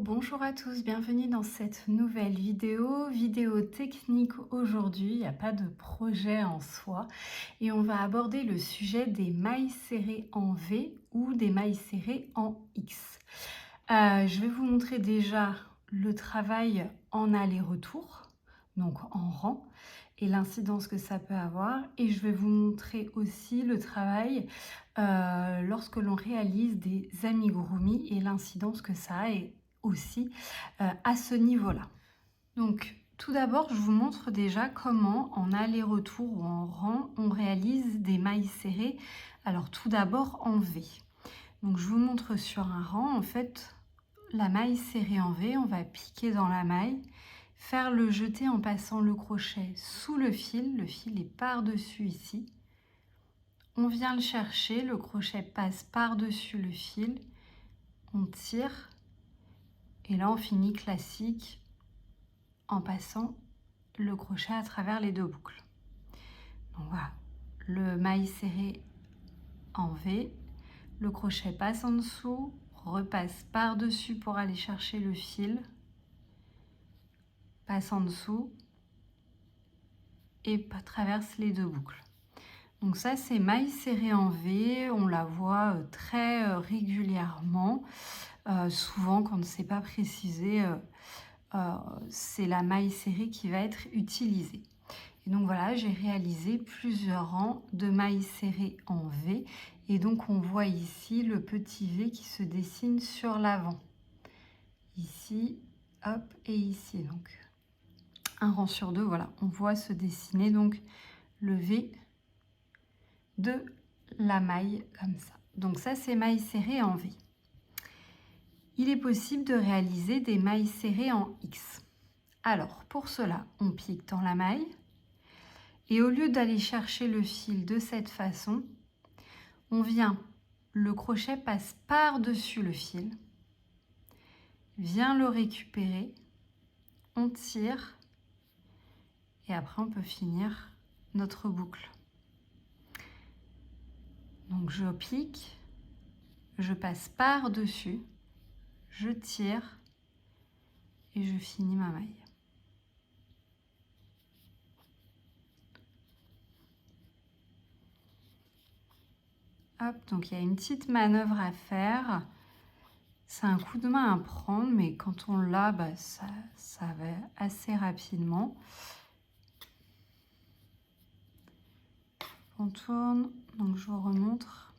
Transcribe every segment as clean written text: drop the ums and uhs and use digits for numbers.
Bonjour à tous, bienvenue dans cette nouvelle vidéo technique aujourd'hui, il n'y a pas de projet en soi et on va aborder le sujet des mailles serrées en V ou des mailles serrées en X. Je vais vous montrer déjà le travail en aller-retour, donc en rang, et l'incidence que ça peut avoir. Et je vais vous montrer aussi le travail lorsque l'on réalise des amigurumi et l'incidence que ça a aussi à ce niveau-là. Donc tout d'abord, je vous montre déjà comment en aller-retour ou en rang, on réalise des mailles serrées. Alors tout d'abord en V. Donc je vous montre sur un rang, en fait, la maille serrée en V, on va piquer dans la maille, faire le jeté en passant le crochet sous le fil est par-dessus ici. On vient le chercher, le crochet passe par-dessus le fil, on tire, et là on finit classique en passant le crochet à travers les deux boucles. Donc voilà, le maille serré en V, le crochet passe en dessous, repasse par-dessus pour aller chercher le fil, passe en dessous et traverse les deux boucles. Donc ça, c'est maille serrée en V, on la voit très régulièrement. Souvent, quand ce n'est pas précisé, c'est la maille serrée qui va être utilisée. Et donc voilà, j'ai réalisé plusieurs rangs de mailles serrées en V. Et donc on voit ici le petit V qui se dessine sur l'avant. Ici, hop, et ici. Donc un rang sur deux, voilà, on voit se dessiner donc le V de la maille comme ça. Donc ça, c'est maille serrée en V. Il est possible de réaliser des mailles serrées en X. Alors, pour cela, on pique dans la maille et au lieu d'aller chercher le fil de cette façon, on vient, le crochet passe par-dessus le fil, vient le récupérer, on tire et après on peut finir notre boucle. Donc je pique, je passe par-dessus, je tire et je finis ma maille. Hop, donc il y a une petite manœuvre à faire. C'est un coup de main à prendre, mais quand on l'a, ça va assez rapidement. On tourne, donc je vous remontre.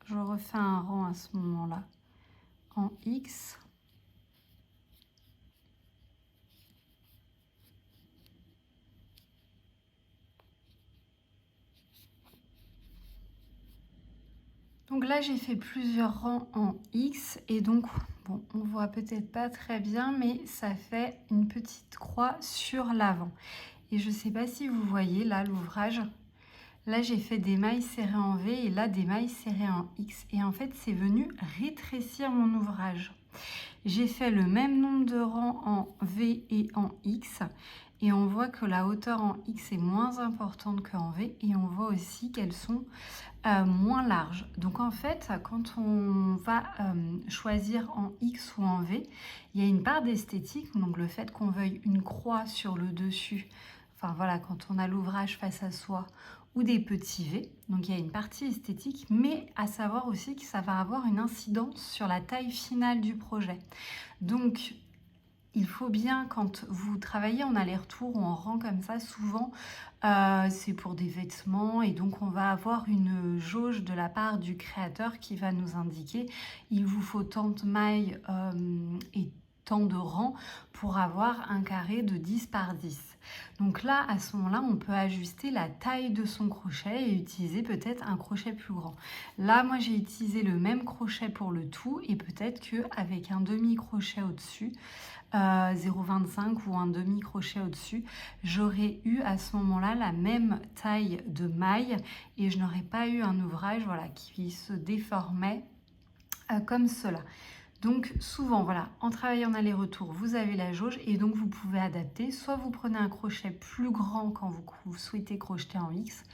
Je refais un rang à ce moment-là en X. Donc là, j'ai fait plusieurs rangs en X et donc, bon, on voit peut-être pas très bien, mais ça fait une petite croix sur l'avant. Et je ne sais pas si vous voyez là l'ouvrage. Là, j'ai fait des mailles serrées en V et là, des mailles serrées en X. Et en fait, c'est venu rétrécir mon ouvrage. J'ai fait le même nombre de rangs en V et en X. Et on voit que la hauteur en X est moins importante qu'en V. Et on voit aussi qu'elles sont moins larges. Donc en fait, quand on va choisir en X ou en V, il y a une part d'esthétique. Donc le fait qu'on veuille une croix sur le dessus, enfin voilà, quand on a l'ouvrage face à soi, ou des petits V. Donc il y a une partie esthétique, mais à savoir aussi que ça va avoir une incidence sur la taille finale du projet. Donc il faut bien, quand vous travaillez en aller-retour ou en rang comme ça, souvent c'est pour des vêtements et donc on va avoir une jauge de la part du créateur qui va nous indiquer il vous faut tant de mailles et tant de rangs pour avoir un carré de 10 par 10. Donc là, à ce moment-là, on peut ajuster la taille de son crochet et utiliser peut-être un crochet plus grand. Là, moi, j'ai utilisé le même crochet pour le tout et peut-être qu'avec un demi-crochet au-dessus, 0,25 ou un demi-crochet au-dessus, j'aurais eu à ce moment-là la même taille de maille et je n'aurais pas eu un ouvrage voilà, qui se déformait comme cela. Donc souvent, voilà, en travaillant en aller-retour, vous avez la jauge et donc vous pouvez adapter. Soit vous prenez un crochet plus grand quand vous souhaitez crocheter en X,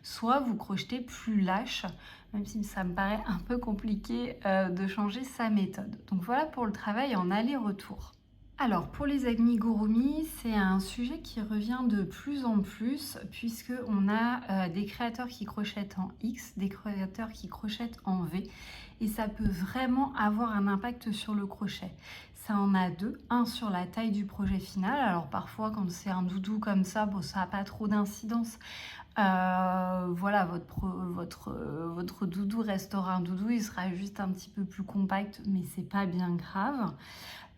soit vous crochetez plus lâche, même si ça me paraît un peu compliqué de changer sa méthode. Donc voilà pour le travail en aller-retour. Alors pour les amigurumi, c'est un sujet qui revient de plus en plus puisque on a des créateurs qui crochettent en X, des créateurs qui crochettent en V et ça peut vraiment avoir un impact sur le crochet. Ça en a deux, un sur la taille du projet final. Alors parfois quand c'est un doudou comme ça, bon, ça n'a pas trop d'incidence. Voilà, votre doudou restera un doudou, il sera juste un petit peu plus compact, mais c'est pas bien grave.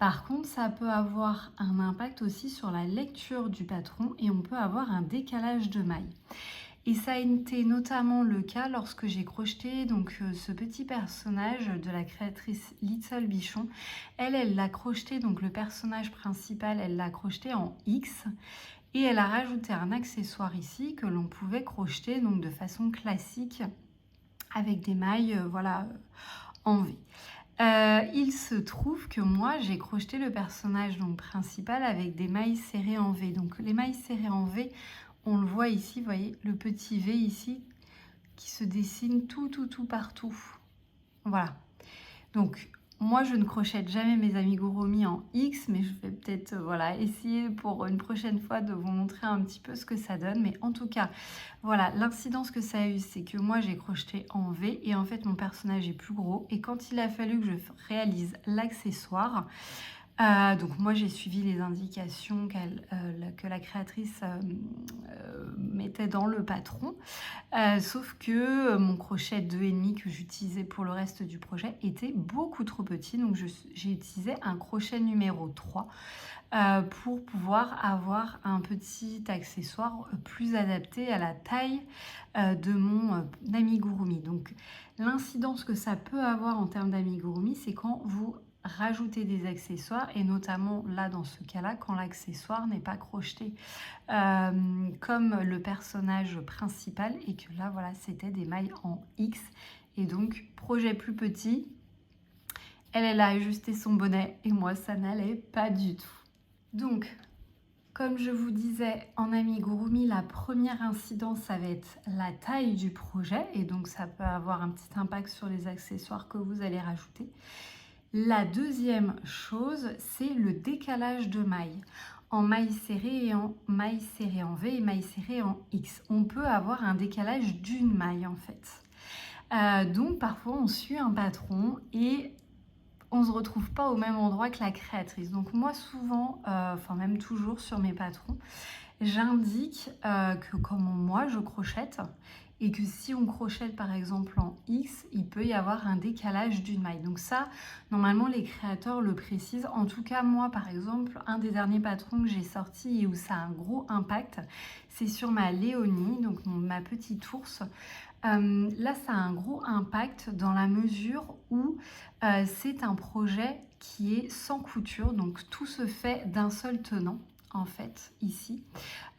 Par contre, ça peut avoir un impact aussi sur la lecture du patron et on peut avoir un décalage de mailles. Et ça a été notamment le cas lorsque j'ai crocheté donc, ce petit personnage de la créatrice Little Bichon. Elle l'a crocheté, donc le personnage principal, elle l'a crocheté en X. Et elle a rajouté un accessoire ici que l'on pouvait crocheter donc de façon classique avec des mailles voilà, en V. Il se trouve que moi j'ai crocheté le personnage donc principal avec des mailles serrées en V. Donc les mailles serrées en V, on le voit ici, vous voyez le petit V ici qui se dessine tout partout. Voilà. Donc moi je ne crochète jamais mes amigurumi en X, mais je vais peut-être voilà, essayer pour une prochaine fois de vous montrer un petit peu ce que ça donne. Mais en tout cas, voilà, l'incidence que ça a eu, c'est que moi j'ai crocheté en V et en fait mon personnage est plus gros. Et quand il a fallu que je réalise l'accessoire, donc moi j'ai suivi les indications que la créatrice mettait dans le patron, sauf que mon crochet 2,5 que j'utilisais pour le reste du projet était beaucoup trop petit, donc j'ai utilisé un crochet numéro 3 pour pouvoir avoir un petit accessoire plus adapté à la taille de mon amigurumi. Donc l'incidence que ça peut avoir en termes d'amigurumi, c'est quand vous rajouter des accessoires et notamment là dans ce cas là quand l'accessoire n'est pas crocheté comme le personnage principal et que là voilà c'était des mailles en X et donc projet plus petit, elle a ajusté son bonnet et moi ça n'allait pas du tout. Donc comme je vous disais, en amigurumi, la première incidence, ça va être la taille du projet et donc ça peut avoir un petit impact sur les accessoires que vous allez rajouter. La deuxième chose, c'est le décalage de mailles. En mailles serrées et en mailles serrées en V et mailles serrées en X. On peut avoir un décalage d'une maille en fait. Donc parfois on suit un patron et on ne se retrouve pas au même endroit que la créatrice. Donc moi souvent, enfin même toujours sur mes patrons, j'indique que comment moi je crochète et que si on crochète par exemple en X, il peut y avoir un décalage d'une maille. Donc ça, normalement les créateurs le précisent. En tout cas moi par exemple, un des derniers patrons que j'ai sorti et où ça a un gros impact, c'est sur ma Léonie, donc ma petite ours. Là ça a un gros impact dans la mesure où c'est un projet qui est sans couture, donc tout se fait d'un seul tenant en fait ici.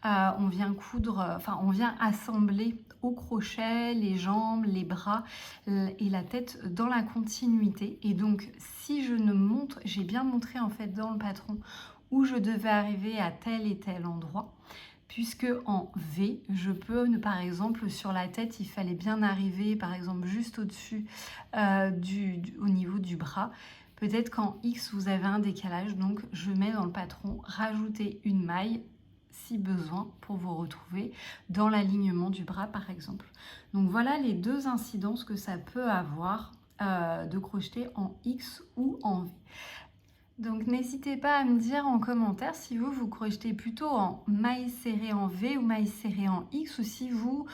On vient coudre, enfin on vient assembler au crochet les jambes, les bras et la tête dans la continuité. Et donc si je ne montre, j'ai bien montré en fait dans le patron où je devais arriver à tel et tel endroit. Puisque en V, je peux, par exemple, sur la tête, il fallait bien arriver, par exemple, juste au-dessus au niveau du bras. Peut-être qu'en X, vous avez un décalage, donc je mets dans le patron rajouter une maille si besoin pour vous retrouver dans l'alignement du bras par exemple. Donc voilà les deux incidences que ça peut avoir de crocheter en X ou en V. Donc n'hésitez pas à me dire en commentaire si vous crochetez plutôt en mailles serrées en V ou mailles serrées en X ou si vous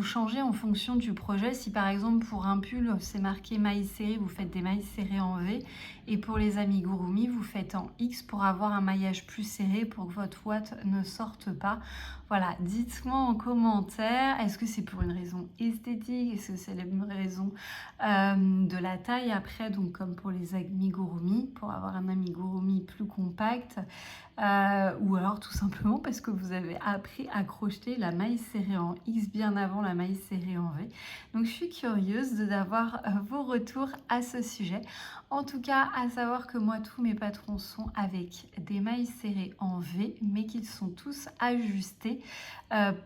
changez en fonction du projet. Si par exemple pour un pull c'est marqué mailles serrées, vous faites des mailles serrées en V et pour les amigurumi vous faites en X pour avoir un maillage plus serré pour que votre ouate ne sorte pas. Voilà, dites-moi en commentaire, est-ce que c'est pour une raison esthétique, est-ce que c'est une raison de la taille après, donc comme pour les amigurumi, pour avoir un amigurumi plus compact. ou alors tout simplement parce que vous avez appris à crocheter la maille serrée en X bien avant la maille serrée en V. Donc je suis curieuse d'avoir vos retours à ce sujet. En tout cas, à savoir que moi, tous mes patrons sont avec des mailles serrées en V, mais qu'ils sont tous ajustés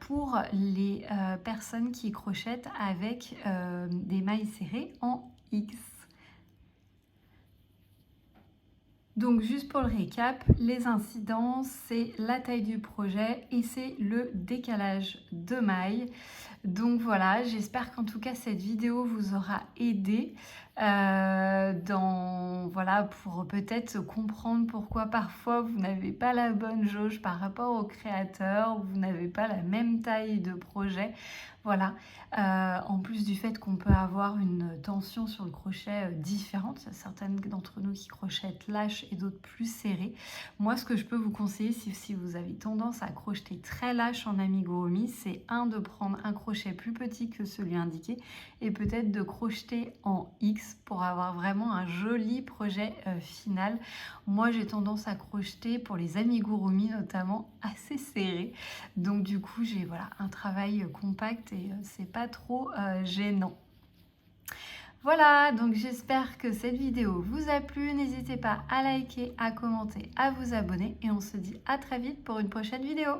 pour les personnes qui crochettent avec des mailles serrées en X. Donc juste pour le récap, les incidences, c'est la taille du projet et c'est le décalage de mailles. Donc voilà, j'espère qu'en tout cas cette vidéo vous aura aidé pour peut-être comprendre pourquoi parfois vous n'avez pas la bonne jauge par rapport au créateur, vous n'avez pas la même taille de projet. Voilà, en plus du fait qu'on peut avoir une tension sur le crochet différente, il y a certaines d'entre nous qui crochettent lâche et d'autres plus serrées. Moi, ce que je peux vous conseiller, si vous avez tendance à crocheter très lâche en amigurumi, c'est de prendre un crochet plus petit que celui indiqué et peut-être de crocheter en X pour avoir vraiment un joli projet final. Moi, j'ai tendance à crocheter pour les amigurumi notamment assez serré. Donc du coup, j'ai un travail compact et c'est pas trop gênant. Voilà, donc j'espère que cette vidéo vous a plu. N'hésitez pas à liker, à commenter, à vous abonner et on se dit à très vite pour une prochaine vidéo.